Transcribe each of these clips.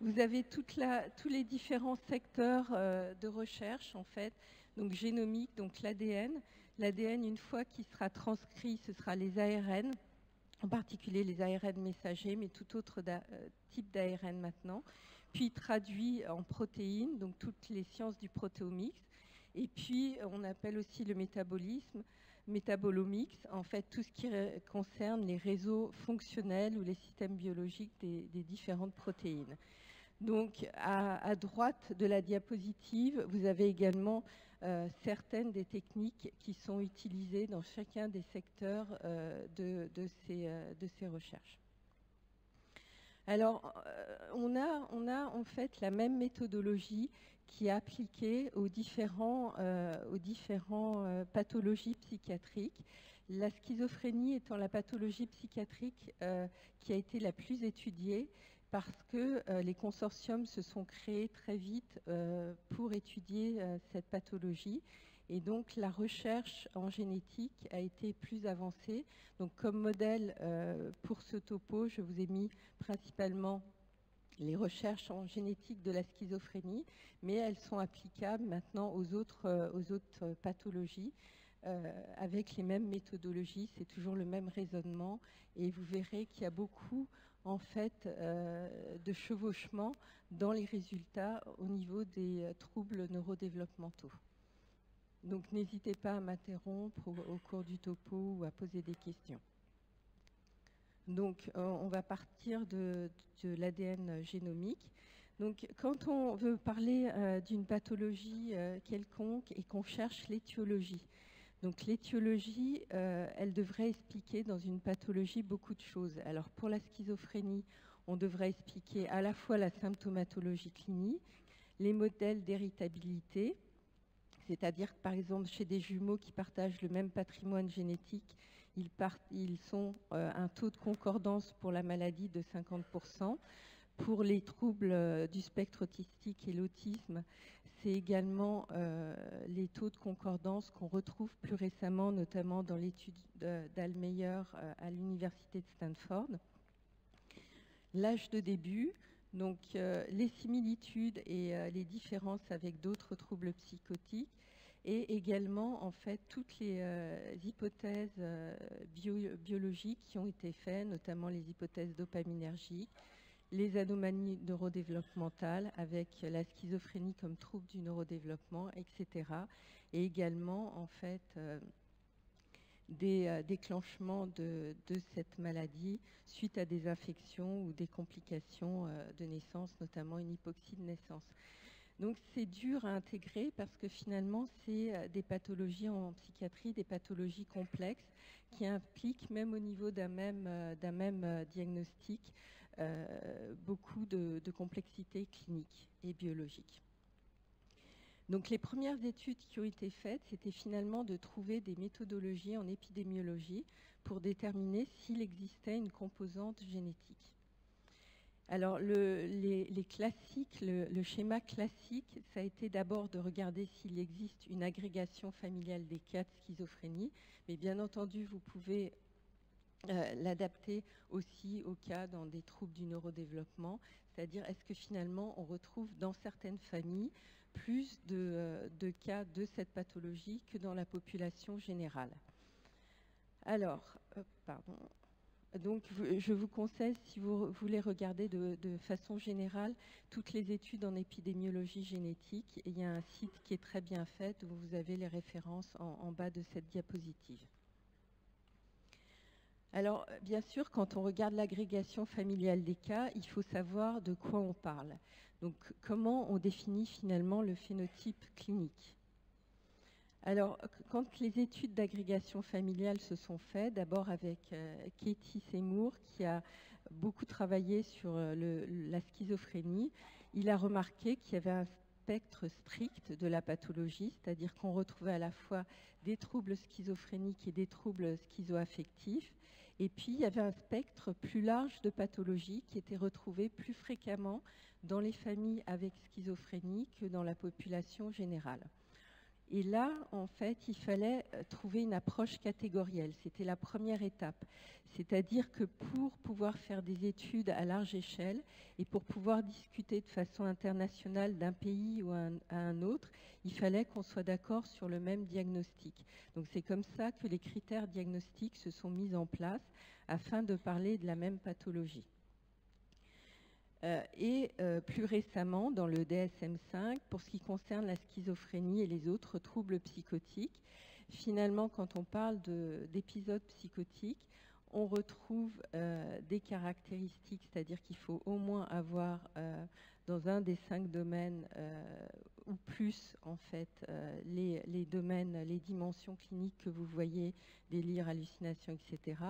vous avez tous les différents secteurs de recherche, en fait, donc génomique, donc l'ADN. L'ADN, une fois qu'il sera transcrit, ce sera les ARN, en particulier les ARN messagers, mais tout autre type d'ARN maintenant, puis traduit en protéines, donc toutes les sciences du protéomics. Et puis, on appelle aussi le métabolisme, métabolomics, en fait, tout ce qui concerne les réseaux fonctionnels ou les systèmes biologiques des différentes protéines. Donc, à droite de la diapositive, vous avez également certaines des techniques qui sont utilisées dans chacun des secteurs de ces recherches. Alors, on a en fait la même méthodologie qui est appliquée aux différents pathologies psychiatriques. La schizophrénie étant la pathologie psychiatrique qui a été la plus étudiée parce que les consortiums se sont créés très vite pour étudier cette pathologie. Et donc, la recherche en génétique a été plus avancée. Donc, comme modèle pour ce topo, je vous ai mis principalement les recherches en génétique de la schizophrénie, mais elles sont applicables maintenant aux autres pathologies avec les mêmes méthodologies. C'est toujours le même raisonnement. Et vous verrez qu'il y a beaucoup, en fait, de chevauchement dans les résultats au niveau des troubles neurodéveloppementaux. Donc, n'hésitez pas à m'interrompre au cours du topo ou à poser des questions. Donc, on va partir de l'ADN génomique. Donc, quand on veut parler d'une pathologie quelconque et qu'on cherche l'étiologie, donc l'étiologie, elle devrait expliquer dans une pathologie beaucoup de choses. Alors, pour la schizophrénie, on devrait expliquer à la fois la symptomatologie clinique, les modèles d'héritabilité, c'est-à-dire que, par exemple, chez des jumeaux qui partagent le même patrimoine génétique, ils ont un taux de concordance pour la maladie de 50%. Pour les troubles du spectre autistique et l'autisme, c'est également les taux de concordance qu'on retrouve plus récemment, notamment dans l'étude d'Almeyer à l'université de Stanford. L'âge de début, donc les similitudes et les différences avec d'autres troubles psychotiques, et également en fait toutes les hypothèses biologiques qui ont été faites, notamment les hypothèses dopaminergiques, les anomalies neurodéveloppementales avec la schizophrénie comme trouble du neurodéveloppement, etc. Et également en fait des déclenchements de cette maladie suite à des infections ou des complications de naissance, notamment une hypoxie de naissance. Donc c'est dur à intégrer parce que finalement c'est des pathologies en psychiatrie, des pathologies complexes qui impliquent même au niveau d'un même diagnostic beaucoup de complexité clinique et biologique. Donc les premières études qui ont été faites, c'était finalement de trouver des méthodologies en épidémiologie pour déterminer s'il existait une composante génétique. Alors les classiques, le schéma classique, ça a été d'abord de regarder s'il existe une agrégation familiale des cas de schizophrénie, mais bien entendu vous pouvez l'adapter aussi au cas dans des troubles du neurodéveloppement, c'est-à-dire est-ce que finalement on retrouve dans certaines familles plus de cas de cette pathologie que dans la population générale. Alors, pardon. Donc, je vous conseille, si vous voulez regarder de façon générale toutes les études en épidémiologie génétique, il y a un site qui est très bien fait où vous avez les références en bas de cette diapositive. Alors, bien sûr, quand on regarde l'agrégation familiale des cas, il faut savoir de quoi on parle. Donc, comment on définit finalement le phénotype clinique. Alors, quand les études d'agrégation familiale se sont faites, d'abord avec Katie Seymour, qui a beaucoup travaillé sur la schizophrénie, il a remarqué qu'il y avait un spectre strict de la pathologie, c'est-à-dire qu'on retrouvait à la fois des troubles schizophréniques et des troubles schizoaffectifs. Et puis, il y avait un spectre plus large de pathologies qui était retrouvé plus fréquemment dans les familles avec schizophrénie que dans la population générale. Et là, en fait, il fallait trouver une approche catégorielle. C'était la première étape. C'est-à-dire que pour pouvoir faire des études à large échelle et pour pouvoir discuter de façon internationale d'un pays ou à un autre, il fallait qu'on soit d'accord sur le même diagnostic. Donc c'est comme ça que les critères diagnostiques se sont mis en place afin de parler de la même pathologie. Plus récemment, dans le DSM-5, pour ce qui concerne la schizophrénie et les autres troubles psychotiques, finalement, quand on parle d'épisodes psychotiques, on retrouve des caractéristiques, c'est-à-dire qu'il faut au moins avoir dans un des 5 domaines ou plus, en fait, les domaines, les dimensions cliniques que vous voyez, délire, hallucination, etc.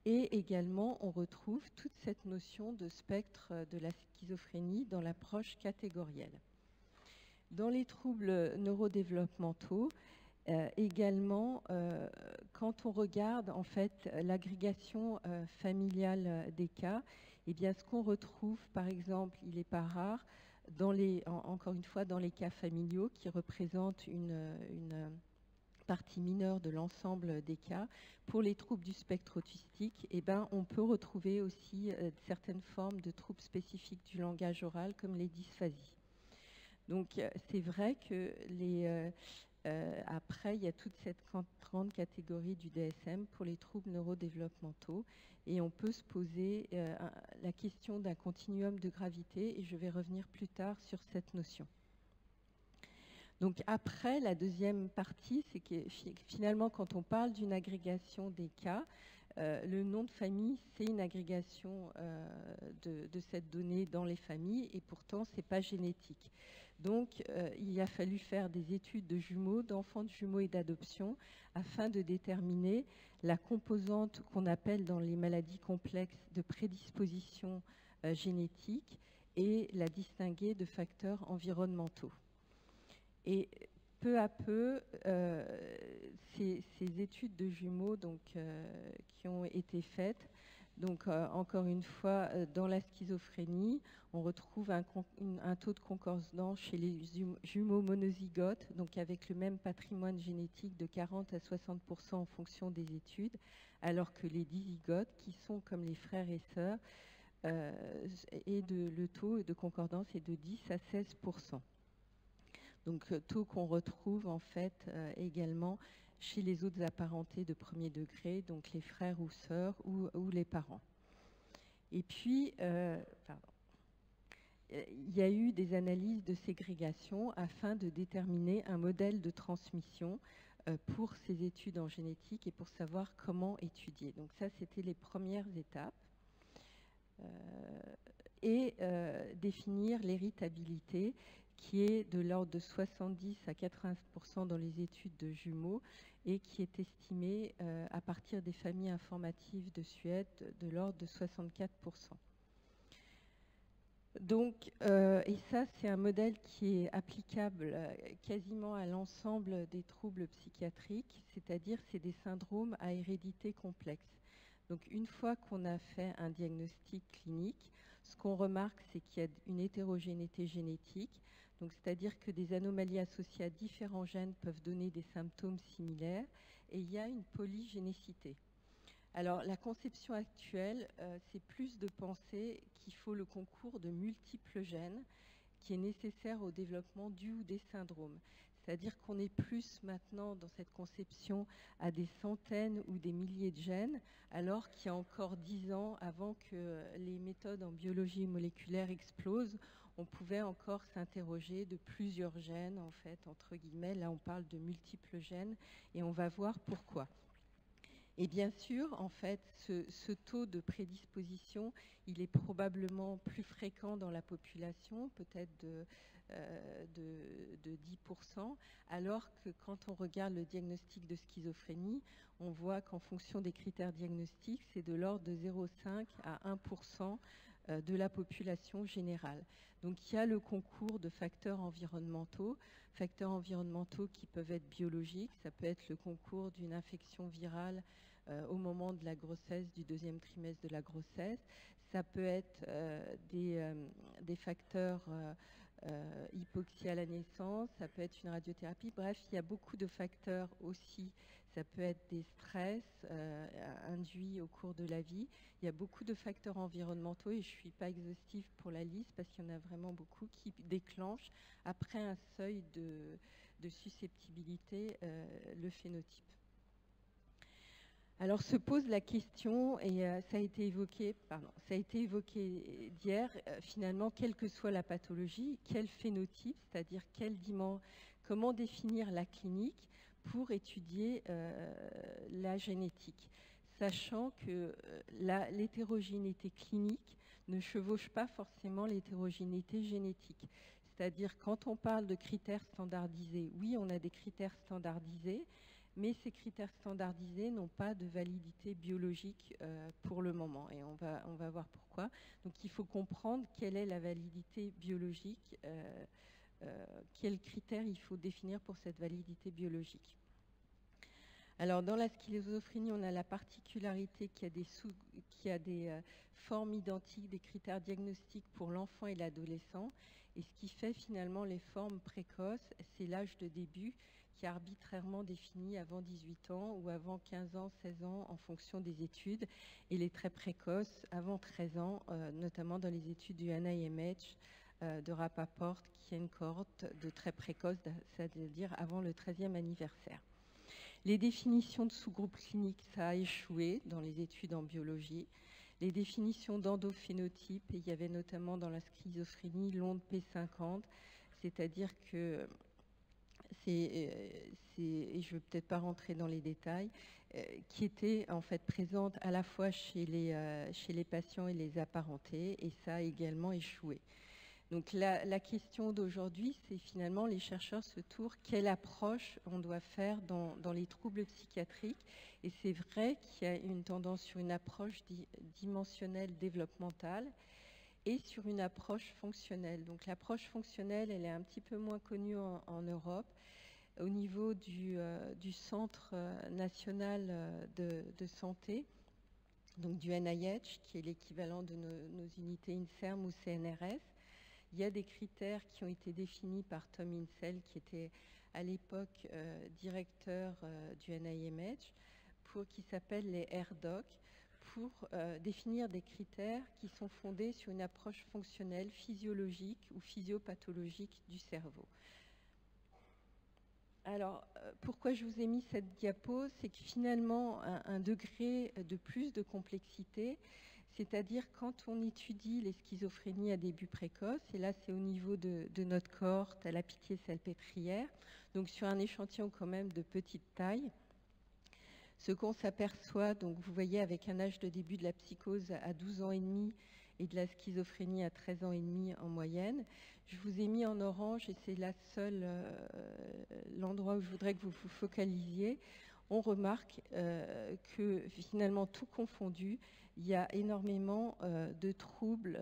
Et également, on retrouve toute cette notion de spectre de la schizophrénie dans l'approche catégorielle. Dans les troubles neurodéveloppementaux, également, quand on regarde en fait l'agrégation familiale des cas, eh bien, ce qu'on retrouve, par exemple, il n'est pas rare, encore une fois, dans les cas familiaux qui représentent une partie mineure de l'ensemble des cas. Pour les troubles du spectre autistique, eh ben, on peut retrouver aussi certaines formes de troubles spécifiques du langage oral, comme les dysphasies. Donc, c'est vrai que après, il y a toute cette grande catégorie du DSM pour les troubles neurodéveloppementaux, et on peut se poser la question d'un continuum de gravité, et je vais revenir plus tard sur cette notion. Donc après, la deuxième partie, c'est que finalement, quand on parle d'une agrégation des cas, le nom de famille, c'est une agrégation de cette donnée dans les familles, et pourtant, ce n'est pas génétique. Donc, il a fallu faire des études de jumeaux, d'enfants de jumeaux et d'adoption, afin de déterminer la composante qu'on appelle dans les maladies complexes de prédisposition génétique et la distinguer de facteurs environnementaux. Et peu à peu, ces études de jumeaux donc, qui ont été faites, donc encore une fois, dans la schizophrénie, on retrouve un taux de concordance chez les jumeaux monozygotes, donc avec le même patrimoine génétique de 40 à 60% en fonction des études, alors que les dizygotes, qui sont comme les frères et sœurs, le taux de concordance est de 10 à 16%. Donc taux qu'on retrouve en fait également chez les autres apparentés de premier degré, donc les frères ou sœurs ou les parents. Et puis, il y a eu des analyses de ségrégation afin de déterminer un modèle de transmission pour ces études en génétique et pour savoir comment étudier. Donc ça, c'était les premières étapes. Définir l'héritabilité qui est de l'ordre de 70 à 80% dans les études de jumeaux et qui est estimée à partir des familles informatives de Suède de l'ordre de 64%. Donc, et ça, c'est un modèle qui est applicable quasiment à l'ensemble des troubles psychiatriques, c'est-à-dire c'est des syndromes à hérédité complexe. Donc, une fois qu'on a fait un diagnostic clinique, ce qu'on remarque, c'est qu'il y a une hétérogénéité génétique, donc c'est-à-dire que des anomalies associées à différents gènes peuvent donner des symptômes similaires, et il y a une polygénécité. Alors, la conception actuelle, c'est plus de penser qu'il faut le concours de multiples gènes qui est nécessaire au développement du ou des syndromes. C'est-à-dire qu'on est plus maintenant dans cette conception à des centaines ou des milliers de gènes, alors qu'il y a encore 10 ans, avant que les méthodes en biologie moléculaire explosent, on pouvait encore s'interroger de plusieurs gènes, en fait, entre guillemets. Là, on parle de multiples gènes, et on va voir pourquoi. Et bien sûr, en fait, ce taux de prédisposition, il est probablement plus fréquent dans la population, peut-être de 10%, alors que quand on regarde le diagnostic de schizophrénie, on voit qu'en fonction des critères diagnostiques, c'est de l'ordre de 0,5 à 1% de la population générale. Donc il y a le concours de facteurs environnementaux qui peuvent être biologiques, ça peut être le concours d'une infection virale au moment de la grossesse, du deuxième trimestre de la grossesse. Ça peut être des facteurs hypoxie à la naissance, ça peut être une radiothérapie. Bref, il y a beaucoup de facteurs aussi. Ça peut être des stress induits au cours de la vie. Il y a beaucoup de facteurs environnementaux et je ne suis pas exhaustive pour la liste parce qu'il y en a vraiment beaucoup qui déclenchent après un seuil de susceptibilité le phénotype. Alors se pose la question, et ça a été évoqué d'hier, finalement, quelle que soit la pathologie, quel phénotype, c'est-à-dire comment définir la clinique pour étudier la génétique, sachant que l'hétérogénéité clinique ne chevauche pas forcément l'hétérogénéité génétique. C'est-à-dire quand on parle de critères standardisés, oui, on a des critères standardisés, mais ces critères standardisés n'ont pas de validité biologique pour le moment, et on va voir pourquoi. Donc il faut comprendre quelle est la validité biologique, quels critères il faut définir pour cette validité biologique. Alors dans la schizophrénie, on a la particularité qu'il y a des formes identiques, des critères diagnostiques pour l'enfant et l'adolescent, et ce qui fait finalement les formes précoces, c'est l'âge de début, qui est arbitrairement défini avant 18 ans ou avant 15 ans, 16 ans en fonction des études, et les très précoces avant 13 ans, notamment dans les études du NIMH, de Rappaport, qui est une cohorte de très précoces, c'est-à-dire avant le 13e anniversaire. Les définitions de sous-groupes cliniques, ça a échoué dans les études en biologie. Les définitions d'endophénotype, il y avait notamment dans la schizophrénie l'onde P50, c'est-à-dire que et je ne vais peut-être pas rentrer dans les détails, qui était en fait présente à la fois chez les patients et les apparentés, et ça a également échoué. Donc la question d'aujourd'hui, c'est finalement les chercheurs se tournent quelle approche on doit faire dans les troubles psychiatriques. Et c'est vrai qu'il y a une tendance sur une approche dimensionnelle développementale et sur une approche fonctionnelle. Donc l'approche fonctionnelle, elle est un petit peu moins connue en Europe. Au niveau du Centre national de santé, donc du NIH, qui est l'équivalent de nos unités INSERM ou CNRS, il y a des critères qui ont été définis par Tom Insel, qui était à l'époque directeur du NIMH, qui s'appellent les RDoC, pour définir des critères qui sont fondés sur une approche fonctionnelle, physiologique ou physiopathologique du cerveau. Alors, pourquoi je vous ai mis cette diapo? C'est que finalement, un degré de plus de complexité, c'est-à-dire quand on étudie les schizophrénies à début précoce, et là c'est au niveau de notre cohorte à la Pitié-Salpêtrière, donc sur un échantillon quand même de petite taille, ce qu'on s'aperçoit, donc vous voyez avec un âge de début de la psychose à 12 ans et demi et de la schizophrénie à 13 ans et demi en moyenne. Je vous ai mis en orange, et c'est l'endroit où je voudrais que vous vous focalisiez. On remarque que finalement, tout confondu, il y a énormément de troubles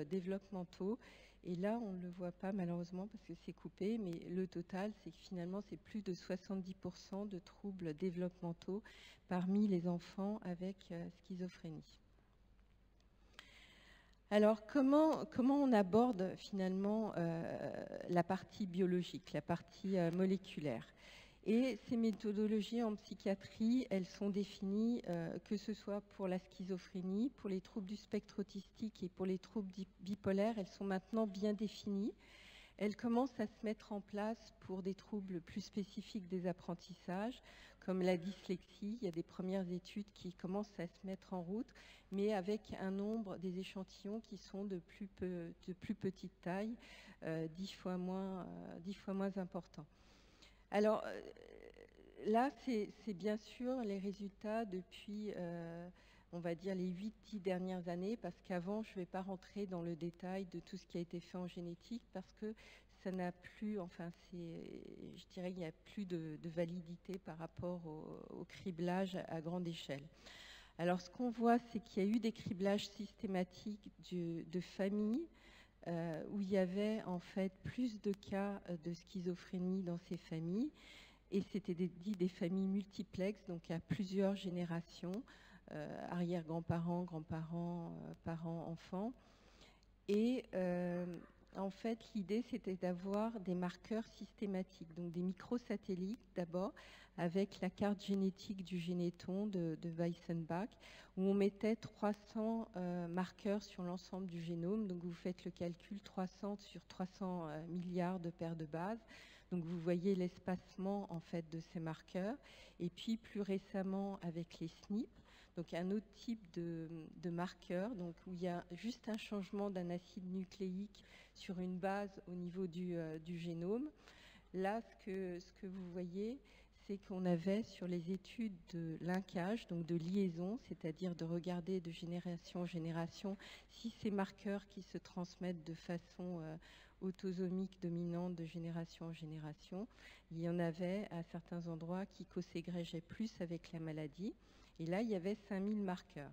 développementaux. Et là, on ne le voit pas malheureusement parce que c'est coupé, mais le total, c'est que finalement, c'est plus de 70% de troubles développementaux parmi les enfants avec schizophrénie. Alors, comment on aborde finalement la partie biologique, la partie moléculaire? Et ces méthodologies en psychiatrie, elles sont définies, que ce soit pour la schizophrénie, pour les troubles du spectre autistique et pour les troubles bipolaires, elles sont maintenant bien définies. Elles commencent à se mettre en place pour des troubles plus spécifiques des apprentissages, comme la dyslexie. Il y a des premières études qui commencent à se mettre en route, mais avec un nombre des échantillons qui sont de plus petite taille, 10 fois moins important. Alors là, c'est bien sûr les résultats depuis, on va dire, les 8-10 dernières années, parce qu'avant, je ne vais pas rentrer dans le détail de tout ce qui a été fait en génétique, parce que ça n'a plus, enfin, je dirais qu'il n'y a plus de validité par rapport au criblage à grande échelle. Alors, ce qu'on voit, c'est qu'il y a eu des criblages systématiques de familles, où il y avait en fait plus de cas de schizophrénie dans ces familles, et c'était des familles multiplexes, donc à plusieurs générations, arrière-grands-parents, grands-parents, parents, enfants. Et en fait, l'idée, c'était d'avoir des marqueurs systématiques, donc des microsatellites d'abord, avec la carte génétique du généton de Weissenbach, où on mettait 300 marqueurs sur l'ensemble du génome. Donc vous faites le calcul, 300 sur 300 milliards de paires de bases. Donc vous voyez l'espacement en fait de ces marqueurs. Et puis plus récemment avec les SNP, donc un autre type de marqueur, donc où il y a juste un changement d'un acide nucléique sur une base au niveau du génome. Là, ce que vous voyez, c'est qu'on avait sur les études de linkage, donc de liaison, c'est-à-dire de regarder de génération en génération si ces marqueurs qui se transmettent de façon autosomique dominante de génération en génération, il y en avait à certains endroits qui co-ségrégeaient plus avec la maladie. Et là, il y avait 5000 marqueurs.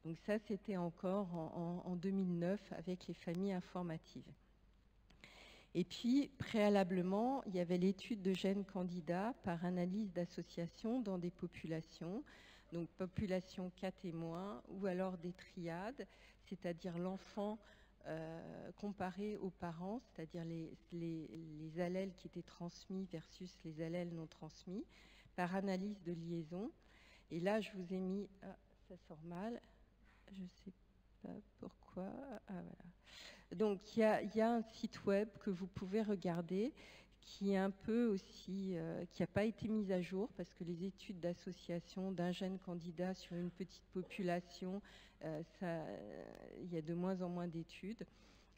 Donc ça, c'était encore en 2009 avec les familles informatives. Et puis, préalablement, il y avait l'étude de gènes candidats par analyse d'association dans des populations, donc population cas témoins, ou alors des triades, c'est-à-dire l'enfant comparé aux parents, c'est-à-dire les allèles qui étaient transmis versus les allèles non transmis, par analyse de liaison. Et là, je vous ai mis... Ah, ça sort mal. Je ne sais pas pourquoi. Ah, voilà. Donc, il y a un site web que vous pouvez regarder qui est un peu aussi, qui n'a pas été mis à jour parce que les études d'association d'un gène candidat sur une petite population, il y a de moins en moins d'études.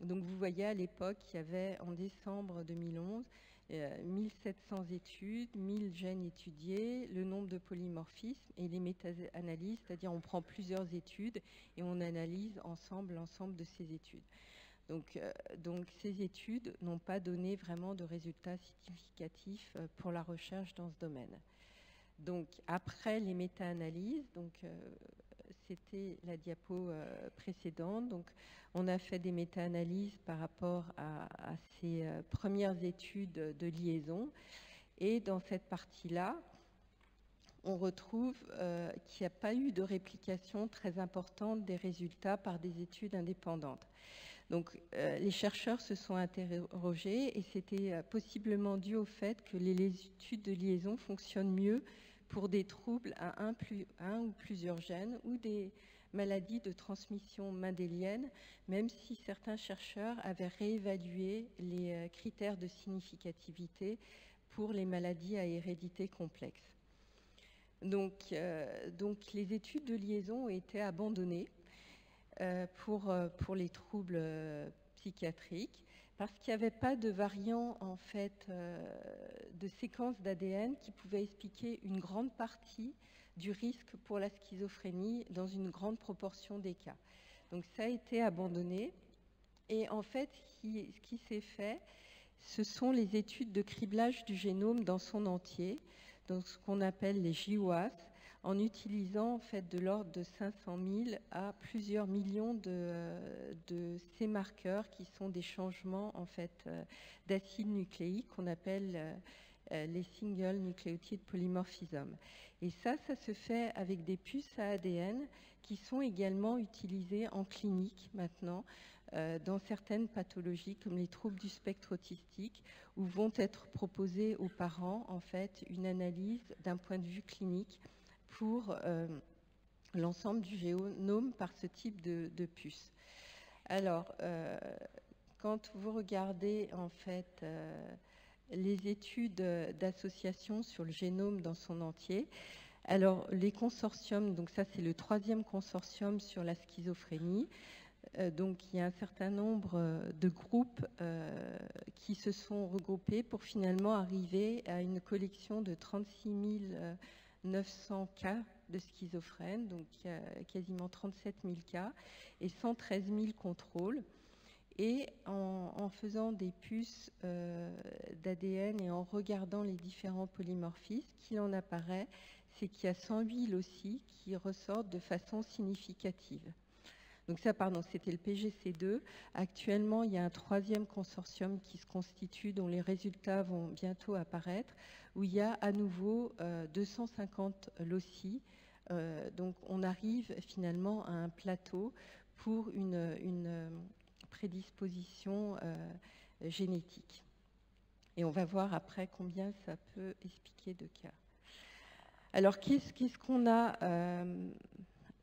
Donc, vous voyez à l'époque, il y avait en décembre 2011 1700 études, 1000 gènes étudiés, le nombre de polymorphismes et les méta-analyses, c'est-à-dire on prend plusieurs études et on analyse ensemble l'ensemble de ces études. Donc ces études n'ont pas donné vraiment de résultats significatifs pour la recherche dans ce domaine. Donc après les méta-analyses, c'était la diapo précédente, donc on a fait des méta-analyses par rapport à ces premières études de liaison. Et dans cette partie-là, on retrouve qu'il n'y a pas eu de réplication très importante des résultats par des études indépendantes. Donc, les chercheurs se sont interrogés et c'était possiblement dû au fait que les études de liaison fonctionnent mieux pour des troubles à un ou plusieurs gènes ou des maladies de transmission mendélienne, même si certains chercheurs avaient réévalué les critères de significativité pour les maladies à hérédité complexe. Donc les études de liaison ont été abandonnées pour les troubles psychiatriques, parce qu'il n'y avait pas de variant en fait de séquence d'ADN qui pouvait expliquer une grande partie du risque pour la schizophrénie dans une grande proportion des cas. Donc ça a été abandonné. Et en fait, ce qui s'est fait, ce sont les études de criblage du génome dans son entier, donc ce qu'on appelle les GWAS, en utilisant en fait de l'ordre de 500 000 à plusieurs millions de ces marqueurs qui sont des changements en fait d'acide nucléique qu'on appelle les single nucleotide polymorphism. Et ça se fait avec des puces à ADN qui sont également utilisées en clinique maintenant dans certaines pathologies comme les troubles du spectre autistique, où vont être proposés aux parents en fait une analyse d'un point de vue clinique pour l'ensemble du génome par ce type de puce. Alors, quand vous regardez en fait les études d'association sur le génome dans son entier, alors les consortiums, donc ça c'est le 3e consortium sur la schizophrénie, donc il y a un certain nombre de groupes qui se sont regroupés pour finalement arriver à une collection de 36 900 cas de schizophrènes, donc quasiment 37 000 cas et 113 000 contrôles. Et en faisant des puces d'ADN et en regardant les différents polymorphismes, ce qu'il en apparaît, c'est qu'il y a 108 aussi qui ressortent de façon significative. Donc ça, pardon, c'était le PGC2. Actuellement, il y a un 3e consortium qui se constitue, dont les résultats vont bientôt apparaître, où il y a à nouveau 250 loci. Donc on arrive finalement à un plateau pour une prédisposition génétique. Et on va voir après combien ça peut expliquer de cas. Alors, qu'est-ce qu'on a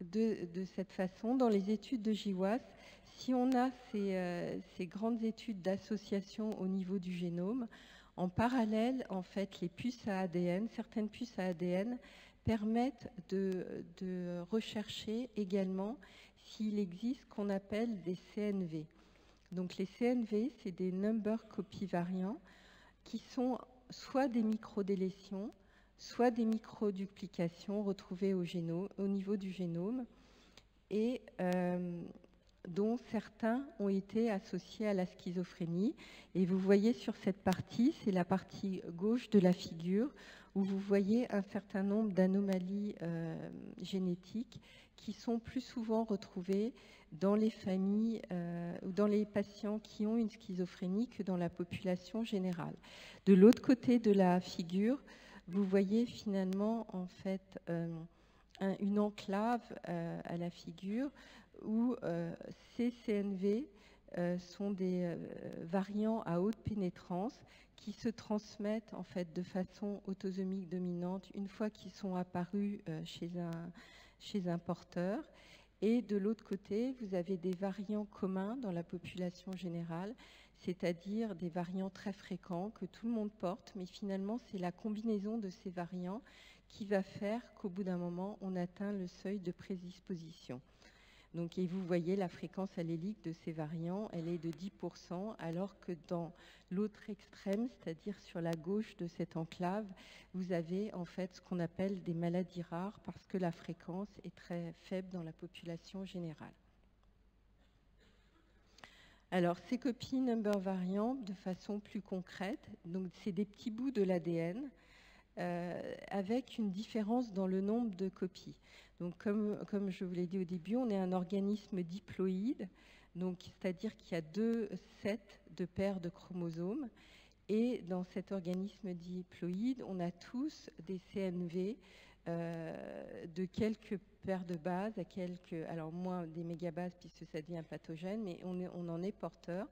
de cette façon dans les études de GWAS? Si on a ces grandes études d'association au niveau du génome, en parallèle, en fait, les puces à ADN, certaines puces à ADN permettent de rechercher également s'il existe ce qu'on appelle des CNV. Donc les CNV, c'est des number copy variants qui sont soit des microdélétions, soit des microduplications retrouvées au niveau du génome, et dont certains ont été associés à la schizophrénie. Et vous voyez sur cette partie, c'est la partie gauche de la figure, où vous voyez un certain nombre d'anomalies génétiques qui sont plus souvent retrouvées dans les familles ou dans les patients qui ont une schizophrénie que dans la population générale. De l'autre côté de la figure, vous voyez finalement en fait une enclave à la figure où ces CNV sont des variants à haute pénétrance qui se transmettent en fait de façon autosomique dominante une fois qu'ils sont apparus chez un porteur. Et de l'autre côté, vous avez des variants communs dans la population générale, c'est-à-dire des variants très fréquents que tout le monde porte, mais finalement c'est la combinaison de ces variants qui va faire qu'au bout d'un moment, on atteint le seuil de prédisposition. Donc, et vous voyez la fréquence allélique de ces variants, elle est de 10%, alors que dans l'autre extrême, c'est-à-dire sur la gauche de cette enclave, vous avez en fait ce qu'on appelle des maladies rares parce que la fréquence est très faible dans la population générale. Alors, ces copies number variants, de façon plus concrète, donc c'est des petits bouts de l'ADN avec une différence dans le nombre de copies. Donc, comme je vous l'ai dit au début, on est un organisme diploïde, donc c'est-à-dire qu'il y a 2 sets de paires de chromosomes. Et dans cet organisme diploïde, on a tous des CNV de quelques paires de bases à quelques, alors moins des mégabases puisque ça devient pathogène, mais on en est porteur.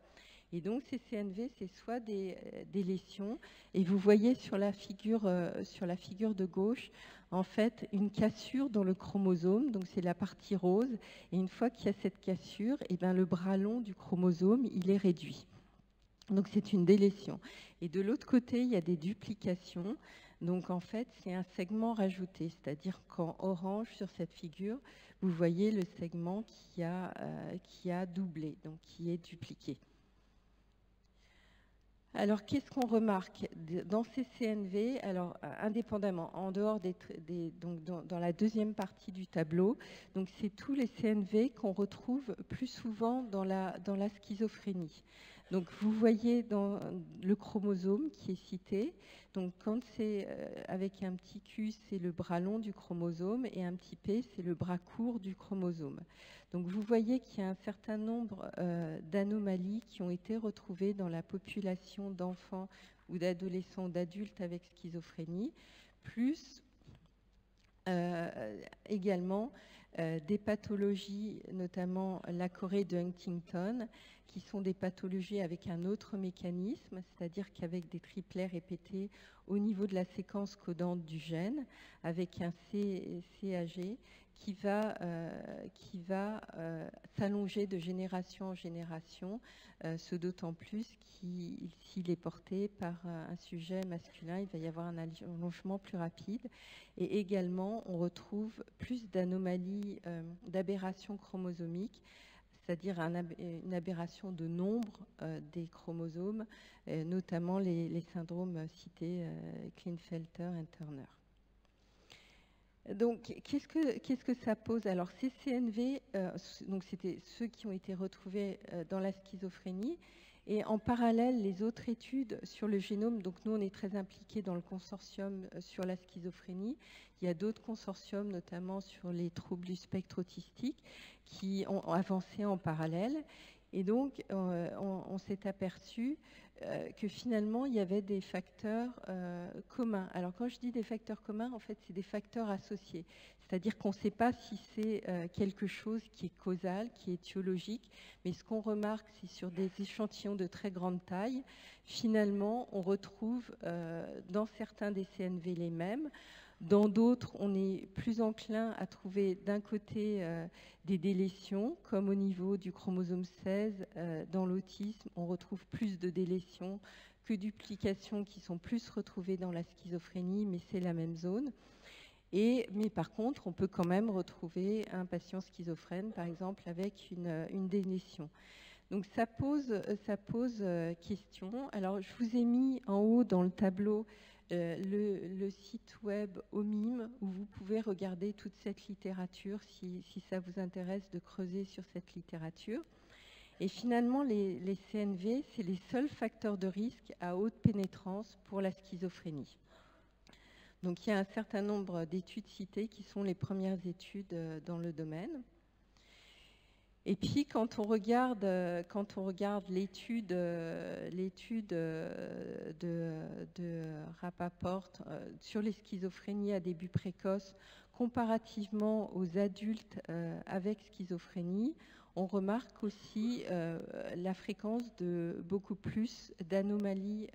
Et donc ces CNV, c'est soit des lésions, et vous voyez sur la figure de gauche, en fait, une cassure dans le chromosome, donc c'est la partie rose, et une fois qu'il y a cette cassure, et bien le bras long du chromosome, il est réduit. Donc c'est une délétion. Et de l'autre côté, il y a des duplications. Donc en fait, c'est un segment rajouté, c'est-à-dire qu'en orange sur cette figure, vous voyez le segment qui a doublé, donc qui est dupliqué. Alors, qu'est-ce qu'on remarque dans ces CNV? Alors, indépendamment, en dehors donc dans la deuxième partie du tableau, donc c'est tous les CNV qu'on retrouve plus souvent dans la schizophrénie. Donc, vous voyez dans le chromosome qui est cité. Donc, quand c'est avec un petit Q, c'est le bras long du chromosome, et un petit P, c'est le bras court du chromosome. Donc, vous voyez qu'il y a un certain nombre d'anomalies qui ont été retrouvées dans la population d'enfants ou d'adolescents, d'adultes avec schizophrénie, plus également des pathologies, notamment la chorée de Huntington, qui sont des pathologies avec un autre mécanisme, c'est-à-dire qu'avec des triplets répétés au niveau de la séquence codante du gène, avec un CAG qui va s'allonger de génération en génération, ce d'autant plus s'il est porté par un sujet masculin, il va y avoir un allongement plus rapide. Et également, on retrouve plus d'anomalies, d'aberrations chromosomiques, c'est-à-dire une aberration de nombre des chromosomes, notamment les syndromes cités, Klinefelter et Turner. Donc, qu'est-ce que ça pose? Alors, ces CNV, donc c'était ceux qui ont été retrouvés dans la schizophrénie, et en parallèle, les autres études sur le génome, donc nous, on est très impliqués dans le consortium sur la schizophrénie. Il y a d'autres consortiums, notamment sur les troubles du spectre autistique, qui ont avancé en parallèle. Et donc, on s'est aperçu que finalement, il y avait des facteurs communs. Alors, quand je dis des facteurs communs, en fait, c'est des facteurs associés. C'est-à-dire qu'on ne sait pas si c'est quelque chose qui est causal, qui est étiologique, mais ce qu'on remarque, c'est sur des échantillons de très grande taille, finalement, on retrouve dans certains des CNV les mêmes. Dans d'autres, on est plus enclin à trouver d'un côté des délétions, comme au niveau du chromosome 16. Dans l'autisme, on retrouve plus de délétions que duplications qui sont plus retrouvées dans la schizophrénie, mais c'est la même zone. Mais par contre, on peut quand même retrouver un patient schizophrène, par exemple, avec une délétion. Donc ça pose question. Alors je vous ai mis en haut dans le tableau le site web OMIM, où vous pouvez regarder toute cette littérature si ça vous intéresse de creuser sur cette littérature. Et finalement, les CNV, c'est les seuls facteurs de risque à haute pénétrance pour la schizophrénie. Donc il y a un certain nombre d'études citées qui sont les premières études dans le domaine. Et puis, quand on regarde l'étude de Rappaport sur les schizophrénies à début précoce, comparativement aux adultes avec schizophrénie, on remarque aussi la fréquence de beaucoup plus d'anomalies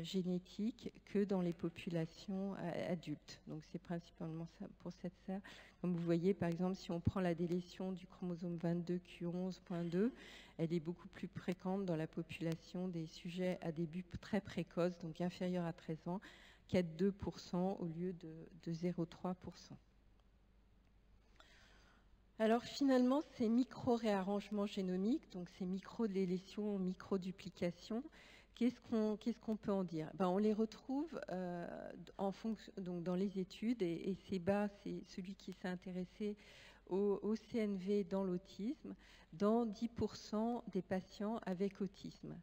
génétiques que dans les populations adultes. Donc c'est principalement ça, pour ça. Comme vous voyez, par exemple, si on prend la délétion du chromosome 22q11.2, elle est beaucoup plus fréquente dans la population des sujets à début très précoce, donc inférieur à 13 ans, 4,2% au lieu de 0,3%. Alors finalement, ces micro-réarrangements génomiques, donc ces micro-délétions, micro-duplications, qu'est-ce qu'on peut en dire? On les retrouve donc dans les études, et c'est bas, c'est celui qui s'est intéressé au CNV dans l'autisme, dans 10% des patients avec autisme.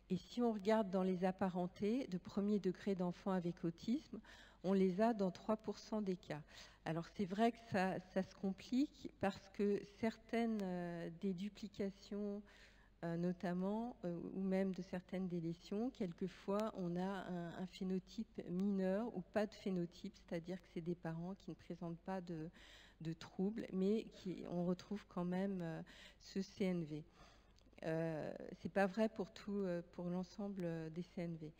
Et si on regarde dans les apparentés de premier degré d'enfants avec autisme, on les a dans 3% des cas. Alors c'est vrai que ça se complique parce que certaines des duplications notamment, ou même de certaines délétions, quelquefois on a un phénotype mineur ou pas de phénotype, c'est-à-dire que c'est des parents qui ne présentent pas de troubles, mais on retrouve quand même ce CNV. C'est pas vrai pour l'ensemble des CNV.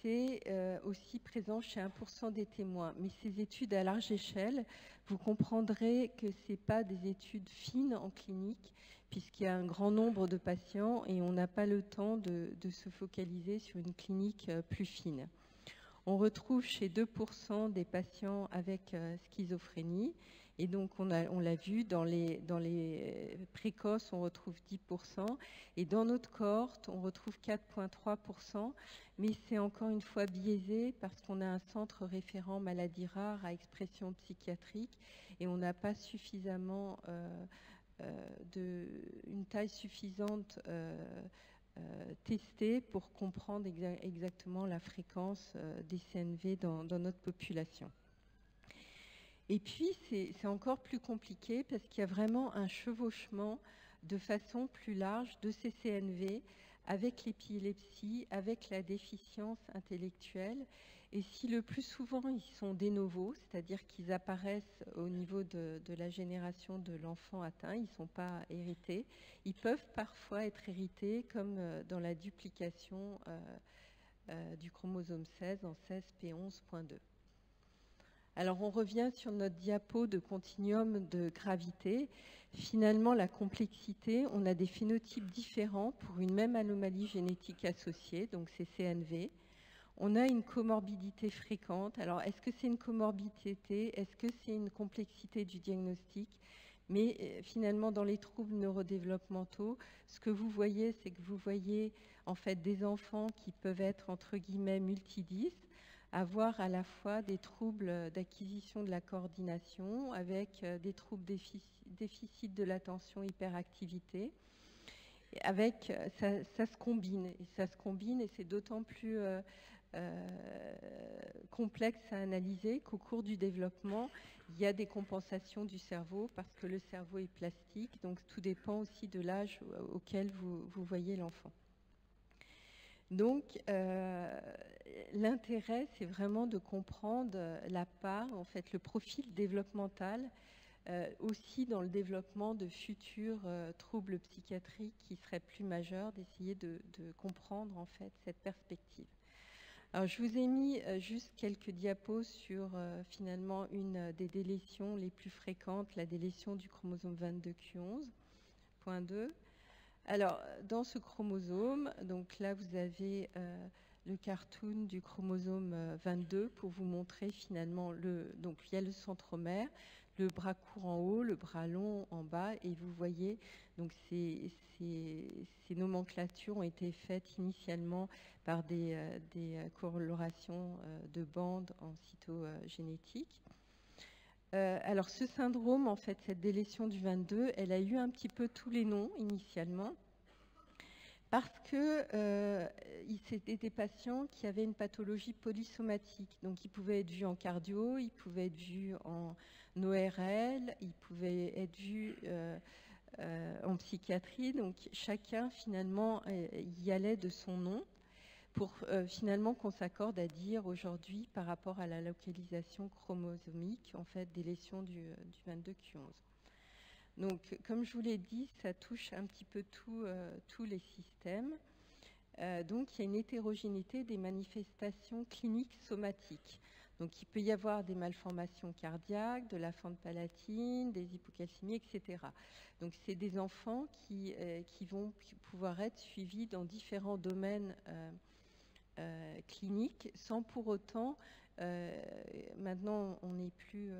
C'est aussi présent chez 1% des témoins. Mais ces études à large échelle, vous comprendrez que ce n'est pas des études fines en clinique, puisqu'il y a un grand nombre de patients et on n'a pas le temps de se focaliser sur une clinique plus fine. On retrouve chez 2% des patients avec schizophrénie. Et donc, on l'a vu, dans les précoces, on retrouve 10%. Et dans notre cohorte, on retrouve 4,3%. Mais c'est encore une fois biaisé parce qu'on a un centre référent maladies rares à expression psychiatrique et on n'a pas suffisamment une taille suffisante testée pour comprendre exactement la fréquence des CNV dans notre population. Et puis, c'est encore plus compliqué parce qu'il y a vraiment un chevauchement de façon plus large de ces CNV avec l'épilepsie, avec la déficience intellectuelle. Et si le plus souvent, ils sont de novo, c'est-à-dire qu'ils apparaissent au niveau de la génération de l'enfant atteint, ils ne sont pas hérités, ils peuvent parfois être hérités comme dans la duplication du chromosome 16 en 16p11.2. Alors on revient sur notre diapo de continuum de gravité. Finalement, la complexité, on a des phénotypes différents pour une même anomalie génétique associée, donc c'est CNV. On a une comorbidité fréquente. Alors est-ce que c'est une comorbidité? Est-ce que c'est une complexité du diagnostic? Mais finalement, dans les troubles neurodéveloppementaux, ce que vous voyez, c'est que vous voyez en fait des enfants qui peuvent être entre guillemets multidys, avoir à la fois des troubles d'acquisition de la coordination avec des troubles déficit de l'attention, hyperactivité. Avec, ça se combine et c'est d'autant plus complexe à analyser, qu'au cours du développement, il y a des compensations du cerveau parce que le cerveau est plastique, donc tout dépend aussi de l'âge auquel vous voyez l'enfant. Donc, l'intérêt, c'est vraiment de comprendre la part, en fait, le profil développemental, aussi dans le développement de futurs troubles psychiatriques qui seraient plus majeurs, d'essayer de comprendre, en fait, cette perspective. Alors, je vous ai mis juste quelques diapos sur, finalement, une des délétions les plus fréquentes, la délétion du chromosome 22q11.2. Alors, dans ce chromosome, donc là, vous avez le cartoon du chromosome 22 pour vous montrer finalement donc il y a le centromère, le bras court en haut, le bras long en bas, et vous voyez, donc ces nomenclatures ont été faites initialement par des corrélations de bandes en cytogénétique. Alors ce syndrome, en fait, cette délétion du 22, elle a eu un petit peu tous les noms initialement parce que c'était des patients qui avaient une pathologie polysomatique. Donc ils pouvaient être vus en cardio, ils pouvaient être vus en ORL, ils pouvaient être vus en psychiatrie. Donc chacun finalement y allait de son nom pour finalement qu'on s'accorde à dire aujourd'hui par rapport à la localisation chromosomique, en fait, des lésions du 22q11. Donc, comme je vous l'ai dit, ça touche un petit peu tous les systèmes. Donc, il y a une hétérogénéité des manifestations cliniques somatiques. Donc, il peut y avoir des malformations cardiaques, de la fente palatine, des hypocalcémies, etc. Donc, c'est des enfants qui vont pouvoir être suivis dans différents domaines cliniques, sans pour autant, maintenant on n'est plus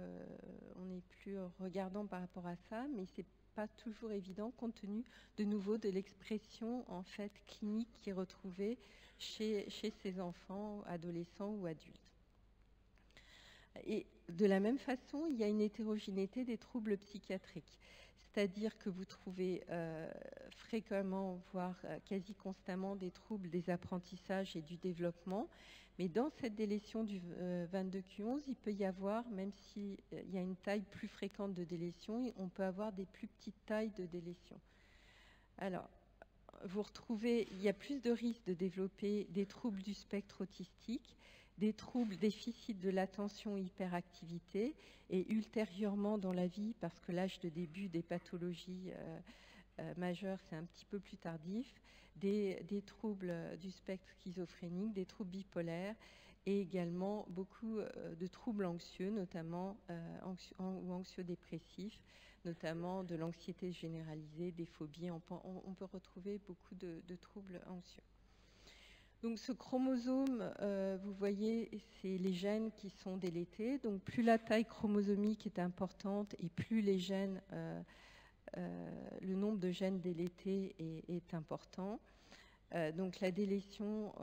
regardant par rapport à ça, mais c'est pas toujours évident compte tenu de nouveau de l'expression en fait clinique qui est retrouvée chez ces enfants, adolescents ou adultes. Et de la même façon, il y a une hétérogénéité des troubles psychiatriques. C'est-à-dire que vous trouvez fréquemment, voire quasi constamment, des troubles des apprentissages et du développement. Mais dans cette délétion du 22q11, il peut y avoir, même s'il y a une taille plus fréquente de délétion, on peut avoir des plus petites tailles de délétion. Alors, vous retrouvez, il y a plus de risques de développer des troubles du spectre autistique, des troubles déficit de l'attention hyperactivité et ultérieurement dans la vie, parce que l'âge de début des pathologies majeures, c'est un petit peu plus tardif, des troubles du spectre schizophrénique, des troubles bipolaires et également beaucoup de troubles anxieux, notamment ou anxiodépressifs, notamment de l'anxiété généralisée, des phobies. On peut retrouver beaucoup de troubles anxieux. Donc ce chromosome, vous voyez, c'est les gènes qui sont délétés. Donc plus la taille chromosomique est importante et plus les gènes, le nombre de gènes délétés est important. Donc la délétion,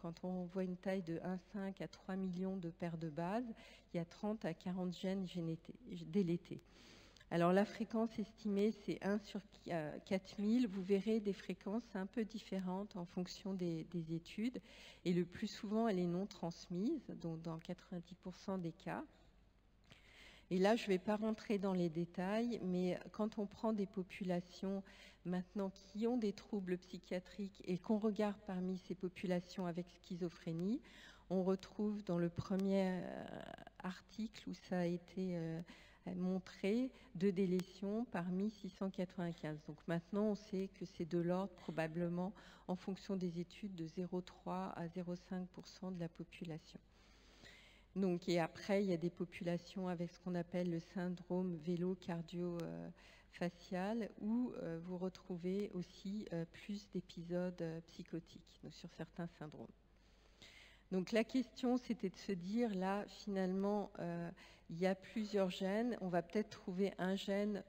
quand on voit une taille de 1,5 à 3 millions de paires de bases, il y a 30 à 40 gènes délétés. Alors la fréquence estimée, c'est 1 sur 4000. Vous verrez des fréquences un peu différentes en fonction des études. Et le plus souvent, elle est non transmise, donc dans 90% des cas. Et là, je ne vais pas rentrer dans les détails, mais quand on prend des populations maintenant qui ont des troubles psychiatriques et qu'on regarde parmi ces populations avec schizophrénie, on retrouve dans le premier article où ça a été montré 2 délétions parmi 695. Donc maintenant, on sait que c'est de l'ordre probablement, en fonction des études, de 0,3 à 0,5% de la population. Donc, et après, il y a des populations avec ce qu'on appelle le syndrome vélo-cardio-facial où vous retrouvez aussi plus d'épisodes psychotiques sur certains syndromes. Donc la question, c'était de se dire, là, finalement, il y a plusieurs gènes. On va peut-être trouver un gène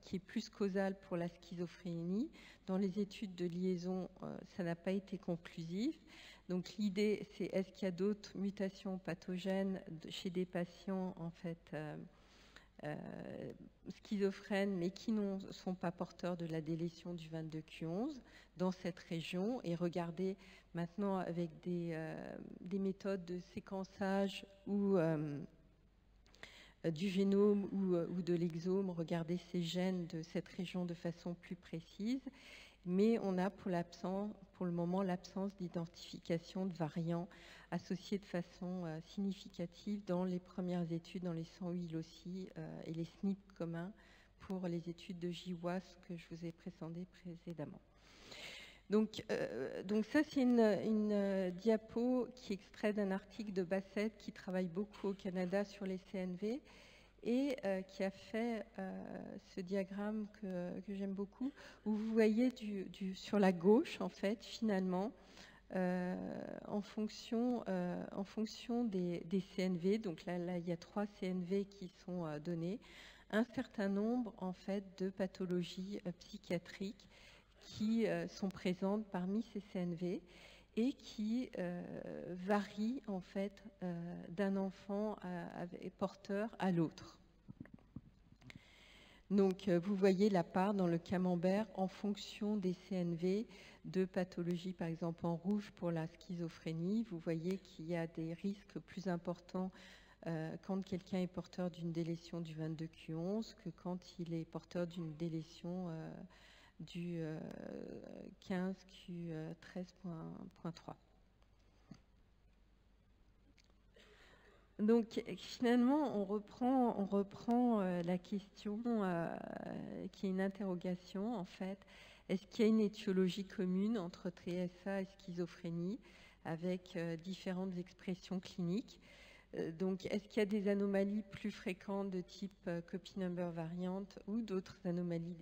qui est plus causal pour la schizophrénie. Dans les études de liaison, ça n'a pas été conclusif. Donc l'idée, c'est est-ce qu'il y a d'autres mutations pathogènes chez des patients, en fait, schizophrènes, mais qui ne sont pas porteurs de la délétion du 22q11 dans cette région, et regarder maintenant avec des méthodes de séquençage ou du génome ou de l'exome, regarder ces gènes de cette région de façon plus précise. Mais on a pour le moment l'absence d'identification de variants associés de façon significative dans les premières études, dans les 108 aussi, et les SNP communs pour les études de GWAS que je vous ai présenté précédemment. Donc ça, c'est une diapo qui extrait d'un article de Bassett qui travaille beaucoup au Canada sur les CNV et qui a fait ce diagramme que j'aime beaucoup, où vous voyez sur la gauche, en fait, finalement, en fonction des CNV, donc là, il y a 3 CNV qui sont donnés, un certain nombre, en fait, de pathologies psychiatriques qui sont présentes parmi ces CNV et qui varient en fait d'un enfant porteur à l'autre. Donc vous voyez la part dans le camembert en fonction des CNV de pathologie, par exemple en rouge pour la schizophrénie. Vous voyez qu'il y a des risques plus importants quand quelqu'un est porteur d'une délétion du 22q11 que quand il est porteur d'une délétion du 15q13.3. Donc finalement, on reprend la question qui est une interrogation en fait. Est-ce qu'il y a une étiologie commune entre TSA et schizophrénie avec différentes expressions cliniques? Donc est-ce qu'il y a des anomalies plus fréquentes de type copy number variante ou d'autres anomalies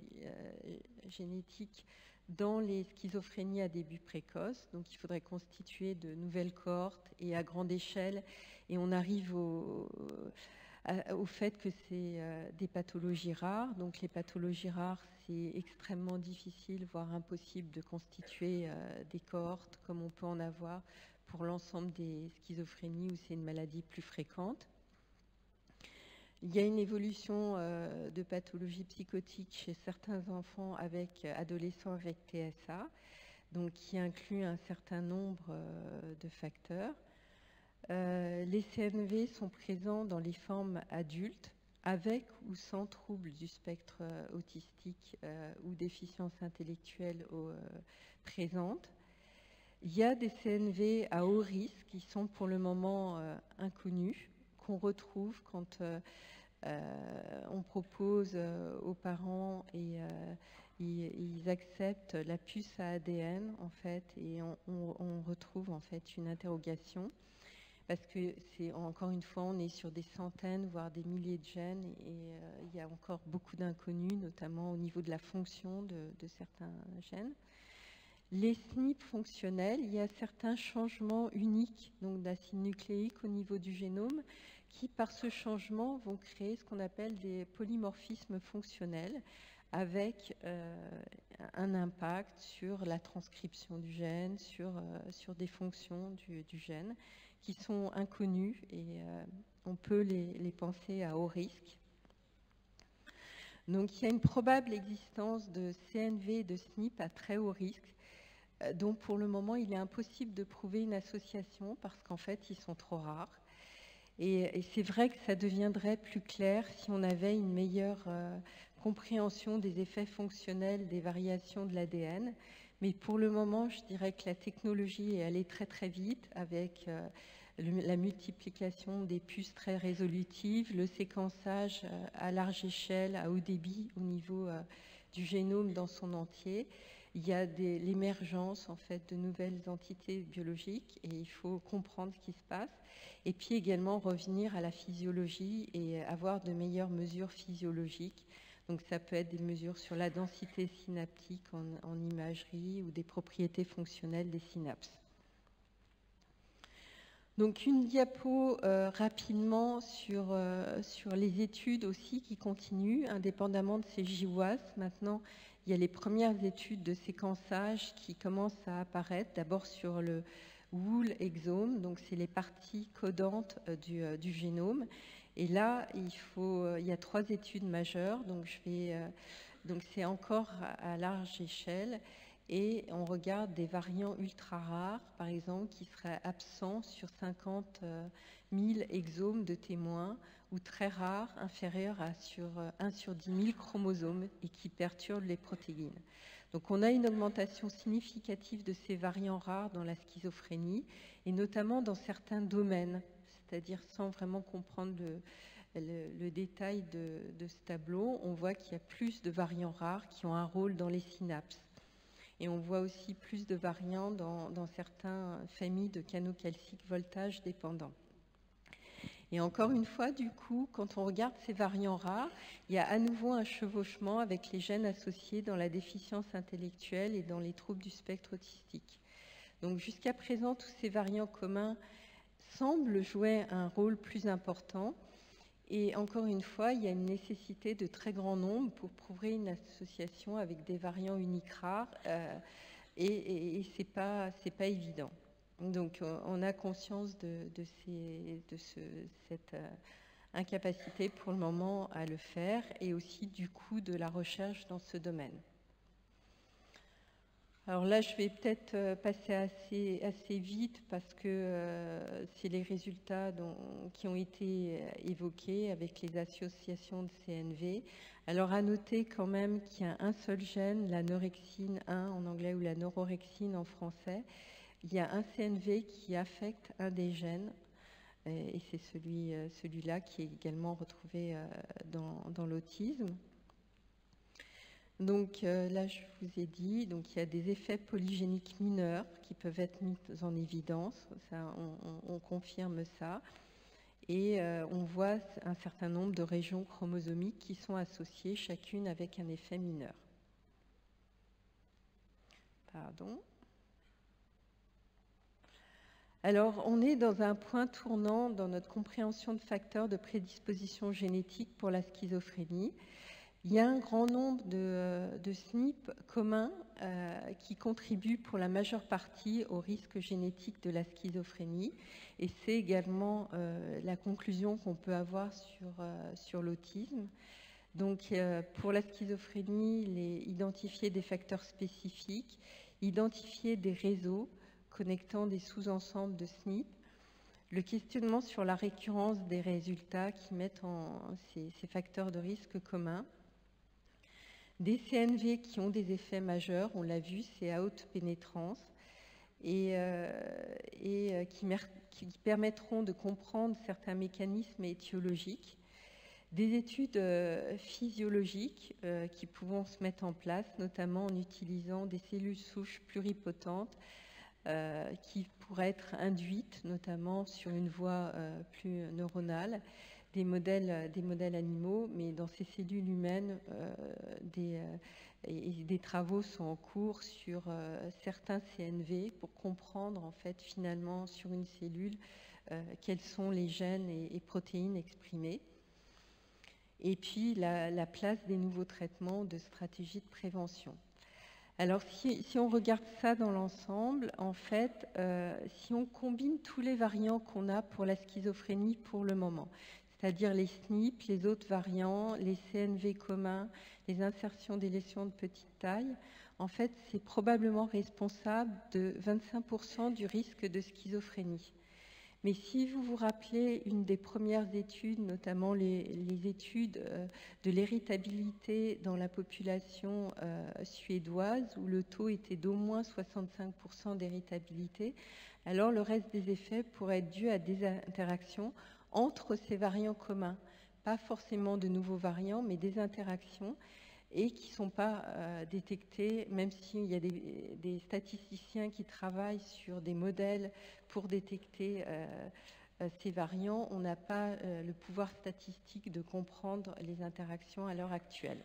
génétiques dans les schizophrénies à début précoce? Donc il faudrait constituer de nouvelles cohortes et à grande échelle. Et on arrive au fait que c'est des pathologies rares. Donc les pathologies rares, c'est extrêmement difficile, voire impossible de constituer des cohortes comme on peut en avoir pour l'ensemble des schizophrénies où c'est une maladie plus fréquente. Il y a une évolution de pathologie psychotique chez certains enfants adolescents avec TSA, donc qui inclut un certain nombre de facteurs. Les CNV sont présents dans les formes adultes, avec ou sans troubles du spectre autistique ou déficience intellectuelle présente. Il y a des CNV à haut risque qui sont pour le moment inconnus, qu'on retrouve quand on propose aux parents et ils acceptent la puce à ADN en fait, et on retrouve en fait une interrogation. Parce que c'est encore une fois, on est sur des centaines, voire des milliers de gènes, et il y a encore beaucoup d'inconnus, notamment au niveau de la fonction de certains gènes. Les SNP fonctionnels, il y a certains changements uniques donc d'acide nucléique au niveau du génome qui, par ce changement, vont créer ce qu'on appelle des polymorphismes fonctionnels avec un impact sur la transcription du gène, sur des fonctions du gène qui sont inconnues et on peut les penser à haut risque. Donc il y a une probable existence de CNV et de SNP à très haut risque, dont pour le moment il est impossible de prouver une association parce qu'en fait ils sont trop rares. Et c'est vrai que ça deviendrait plus clair si on avait une meilleure compréhension des effets fonctionnels des variations de l'ADN. Mais pour le moment, je dirais que la technologie est allée très très vite avec la multiplication des puces très résolutives, le séquençage à large échelle, à haut débit au niveau du génome dans son entier. Il y a l'émergence en fait de nouvelles entités biologiques et il faut comprendre ce qui se passe. Et puis également revenir à la physiologie et avoir de meilleures mesures physiologiques. Donc ça peut être des mesures sur la densité synaptique en imagerie ou des propriétés fonctionnelles des synapses. Donc une diapo rapidement sur les études aussi qui continuent, indépendamment de ces GWAS. Maintenant, il y a les premières études de séquençage qui commencent à apparaître, d'abord sur le Wool exome, donc c'est les parties codantes du génome. Et là, il y a 3 études majeures, donc c'est encore à large échelle, et on regarde des variants ultra rares, par exemple, qui seraient absents sur 50 000 exomes de témoins, ou très rares, inférieurs à 1 sur 10 000 chromosomes, et qui perturbent les protéines. Donc on a une augmentation significative de ces variants rares dans la schizophrénie, et notamment dans certains domaines, c'est-à-dire sans vraiment comprendre le détail de ce tableau, on voit qu'il y a plus de variants rares qui ont un rôle dans les synapses. Et on voit aussi plus de variants dans certaines familles de canaux calciques voltage dépendants. Et encore une fois, du coup, quand on regarde ces variants rares, il y a à nouveau un chevauchement avec les gènes associés dans la déficience intellectuelle et dans les troubles du spectre autistique. Donc jusqu'à présent, tous ces variants communs semblent jouer un rôle plus important. Et encore une fois, il y a une nécessité de très grand nombre pour prouver une association avec des variants uniques rares, et ce n'est pas évident. Donc on a conscience de cette incapacité pour le moment à le faire, et aussi du coût de la recherche dans ce domaine. Alors là, je vais peut-être passer assez vite parce que c'est les résultats qui ont été évoqués avec les associations de CNV. Alors à noter quand même qu'il y a un seul gène, la neurexine 1 en anglais ou la neurorexine en français. Il y a un CNV qui affecte un des gènes, et c'est celui-là qui est également retrouvé dans l'autisme. Donc là, je vous ai dit, donc il y a des effets polygéniques mineurs qui peuvent être mis en évidence, ça, on confirme ça, et on voit un certain nombre de régions chromosomiques qui sont associées, chacune avec un effet mineur. Pardon. Alors, on est dans un point tournant dans notre compréhension de facteurs de prédisposition génétique pour la schizophrénie. Il y a un grand nombre de SNP communs qui contribuent pour la majeure partie au risque génétique de la schizophrénie, et c'est également la conclusion qu'on peut avoir sur l'autisme. Donc pour la schizophrénie, identifier des facteurs spécifiques, identifier des réseaux connectant des sous-ensembles de SNP, le questionnement sur la récurrence des résultats qui mettent ces facteurs de risque communs. Des CNV qui ont des effets majeurs, on l'a vu, c'est à haute pénétrance, et qui permettront de comprendre certains mécanismes étiologiques. Des études physiologiques qui pourront se mettre en place, notamment en utilisant des cellules souches pluripotentes qui pourraient être induites, notamment sur une voie plus neuronale, des modèles animaux, mais dans ces cellules humaines, des travaux sont en cours sur certains CNV pour comprendre en fait finalement sur une cellule quels sont les gènes et protéines exprimés. Et puis la place des nouveaux traitements de stratégies de prévention. Alors si on regarde ça dans l'ensemble, en fait, si on combine tous les variants qu'on a pour la schizophrénie pour le moment, c'est-à-dire les SNP, les autres variants, les CNV communs, les insertions des lésions de petite taille, en fait, c'est probablement responsable de 25% du risque de schizophrénie. Mais si vous vous rappelez une des premières études, notamment les études de l'héritabilité dans la population suédoise, où le taux était d'au moins 65% d'héritabilité, alors le reste des effets pourrait être dû à des interactions entre ces variants communs. Pas forcément de nouveaux variants, mais des interactions, et qui ne sont pas détectés, même s'il y a des statisticiens qui travaillent sur des modèles pour détecter ces variants, on n'a pas le pouvoir statistique de comprendre les interactions à l'heure actuelle.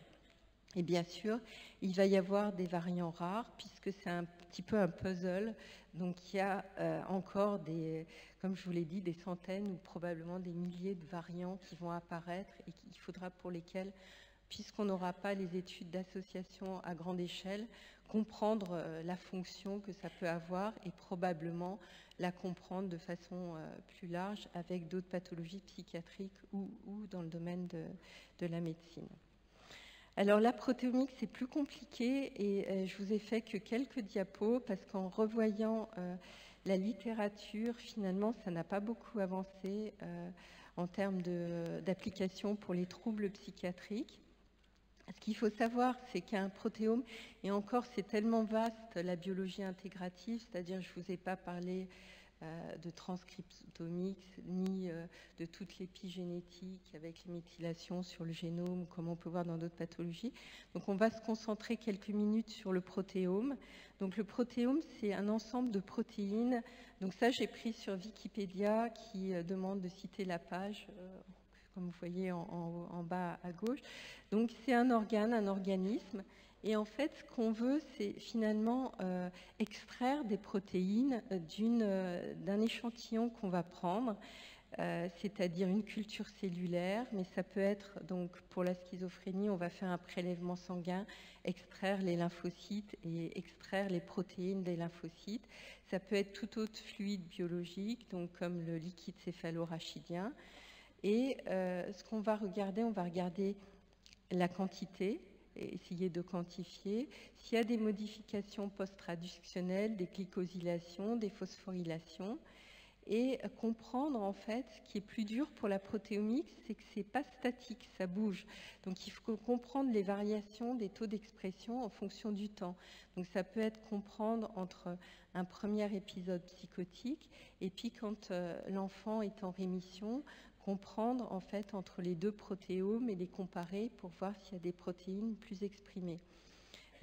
Et bien sûr, il va y avoir des variants rares, puisque c'est un petit peu un puzzle. Donc il y a encore comme je vous l'ai dit, des centaines ou probablement des milliers de variants qui vont apparaître et qu'il faudra pour lesquels puisqu'on n'aura pas les études d'association à grande échelle, comprendre la fonction que ça peut avoir et probablement la comprendre de façon plus large avec d'autres pathologies psychiatriques ou dans le domaine de la médecine. Alors la protéomique, c'est plus compliqué et je vous ai fait que quelques diapos parce qu'en revoyant la littérature, finalement, ça n'a pas beaucoup avancé en termes d'application pour les troubles psychiatriques. Ce qu'il faut savoir, c'est qu'un protéome, et encore c'est tellement vaste la biologie intégrative, c'est-à-dire je ne vous ai pas parlé de transcriptomique, ni de toute l'épigénétique avec les méthylations sur le génome, comme on peut voir dans d'autres pathologies. Donc on va se concentrer quelques minutes sur le protéome. Donc le protéome, c'est un ensemble de protéines. Donc ça, j'ai pris sur Wikipédia qui demande de citer la page, comme vous voyez en bas à gauche. Donc c'est un organe, un organisme. Et en fait, ce qu'on veut, c'est finalement extraire des protéines d'un échantillon qu'on va prendre, c'est-à-dire une culture cellulaire, mais ça peut être, donc pour la schizophrénie, on va faire un prélèvement sanguin, extraire les lymphocytes et extraire les protéines des lymphocytes. Ça peut être tout autre fluide biologique, donc comme le liquide céphalorachidien. Et ce qu'on va regarder la quantité, et essayer de quantifier. S'il y a des modifications post-traductionnelles, des glycosylations, des phosphorylations, et comprendre en fait ce qui est plus dur pour la protéomique, c'est que c'est pas statique, ça bouge. Donc il faut comprendre les variations des taux d'expression en fonction du temps. Donc ça peut être comprendre entre un premier épisode psychotique et puis quand l'enfant est en rémission, comprendre en fait entre les deux protéomes et les comparer pour voir s'il y a des protéines plus exprimées.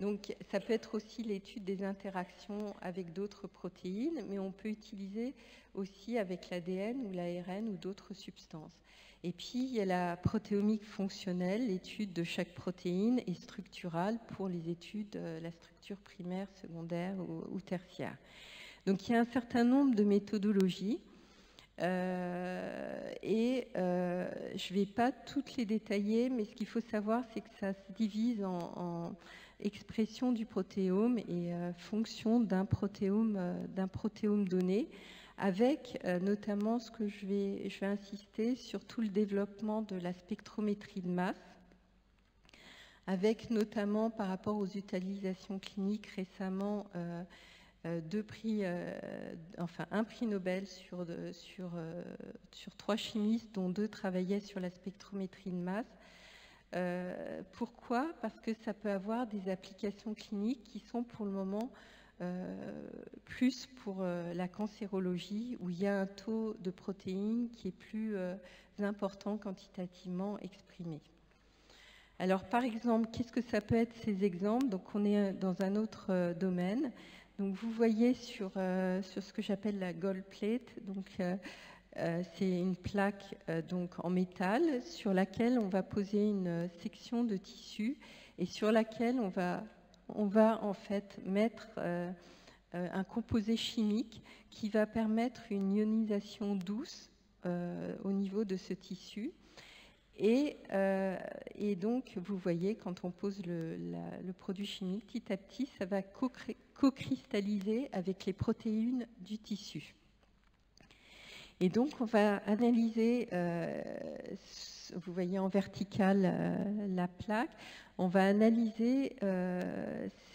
Donc ça peut être aussi l'étude des interactions avec d'autres protéines, mais on peut utiliser aussi avec l'ADN ou l'ARN ou d'autres substances. Et puis il y a la protéomique fonctionnelle, l'étude de chaque protéine et structurale pour les études la structure primaire, secondaire ou tertiaire. Donc il y a un certain nombre de méthodologies. Je ne vais pas toutes les détailler, mais ce qu'il faut savoir, c'est que ça se divise en expression du protéome et fonction d'un protéome donné, avec notamment ce que je vais insister sur tout le développement de la spectrométrie de masse, avec notamment par rapport aux utilisations cliniques récemment un prix Nobel sur 3 chimistes, dont 2 travaillaient sur la spectrométrie de masse. Pourquoi? Parce que ça peut avoir des applications cliniques qui sont pour le moment plus pour la cancérologie, où il y a un taux de protéines qui est plus important quantitativement exprimé. Alors par exemple, qu'est-ce que ça peut être ces exemples? Donc on est dans un autre domaine. Donc vous voyez sur ce que j'appelle la gold plate, donc c'est une plaque donc en métal sur laquelle on va poser une section de tissu et sur laquelle on va en fait mettre un composé chimique qui va permettre une ionisation douce au niveau de ce tissu. Et donc, vous voyez, quand on pose le produit chimique, petit à petit, ça va co-cristalliser avec les protéines du tissu. Et donc, on va analyser, vous voyez en vertical la plaque, on va analyser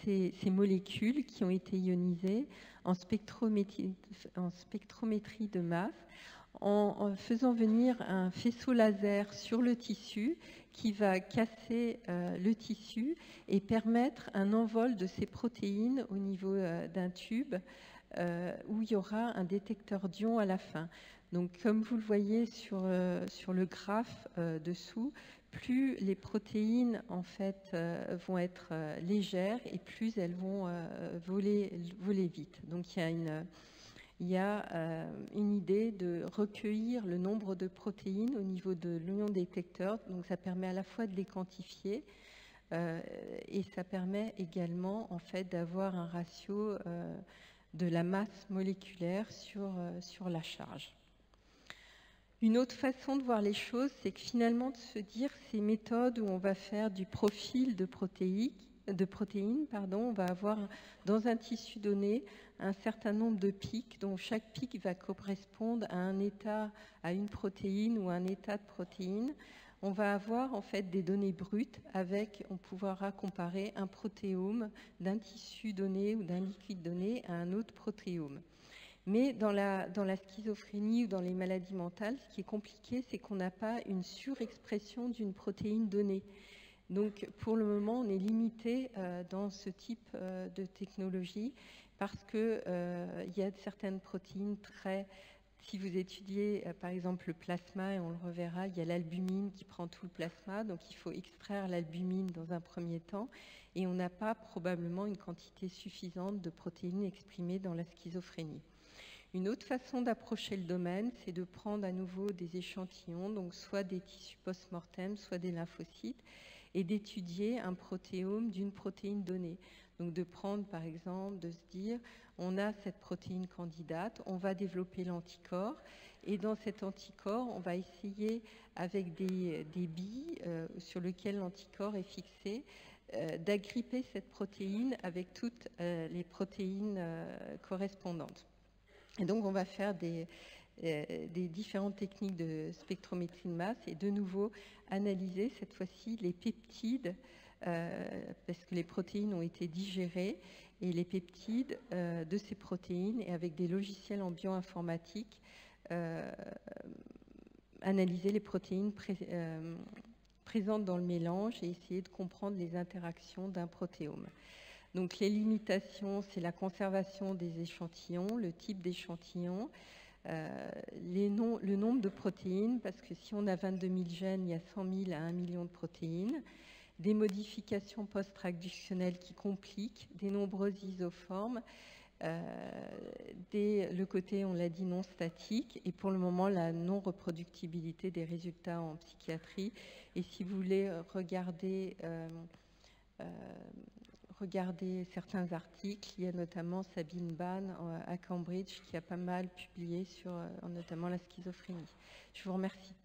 ces molécules qui ont été ionisées en spectrométrie de masse, en faisant venir un faisceau laser sur le tissu qui va casser le tissu et permettre un envol de ces protéines au niveau d'un tube où il y aura un détecteur d'ions à la fin. Donc comme vous le voyez sur le graphe dessous, plus les protéines en fait vont être légères et plus elles vont voler vite. Donc il y a une idée de recueillir le nombre de protéines au niveau de l'ion détecteur. Donc ça permet à la fois de les quantifier et ça permet également en fait d'avoir un ratio de la masse moléculaire sur la charge. Une autre façon de voir les choses, c'est que finalement de se dire ces méthodes où on va faire du profil de protéines, on va avoir dans un tissu donné un certain nombre de pics, dont chaque pic va correspondre à un état, à une protéine ou un état de protéine. On va avoir en fait des données brutes avec, on pourra comparer un protéome d'un tissu donné ou d'un liquide donné à un autre protéome. Mais dans la schizophrénie ou dans les maladies mentales, ce qui est compliqué, c'est qu'on n'a pas une surexpression d'une protéine donnée. Donc pour le moment, on est limité dans ce type de technologie parce qu'il y a certaines protéines très... Si vous étudiez par exemple le plasma, et on le reverra, il y a l'albumine qui prend tout le plasma, donc il faut extraire l'albumine dans un premier temps, et on n'a pas probablement une quantité suffisante de protéines exprimées dans la schizophrénie. Une autre façon d'approcher le domaine, c'est de prendre à nouveau des échantillons, donc soit des tissus post-mortem, soit des lymphocytes, et d'étudier un protéome d'une protéine donnée. Donc de prendre par exemple, de se dire, on a cette protéine candidate, on va développer l'anticorps, et dans cet anticorps, on va essayer avec des billes sur lesquelles l'anticorps est fixé, d'agripper cette protéine avec toutes les protéines correspondantes. Et donc, on va faire des différentes techniques de spectrométrie de masse et de nouveau analyser cette fois-ci les peptides, parce que les protéines ont été digérées, et les peptides de ces protéines, et avec des logiciels en bioinformatique, analyser les protéines présentes dans le mélange et essayer de comprendre les interactions d'un protéome. Donc les limitations, c'est la conservation des échantillons, le type d'échantillon, le nombre de protéines, parce que si on a 22 000 gènes, il y a 100 000 à 1 million de protéines, des modifications post-traductionnelles qui compliquent, des nombreuses isoformes, le côté, on l'a dit, non statique, et pour le moment, la non-reproductibilité des résultats en psychiatrie. Et si vous voulez regarder certains articles. Il y a notamment Sabine Bahn à Cambridge qui a pas mal publié sur notamment la schizophrénie. Je vous remercie.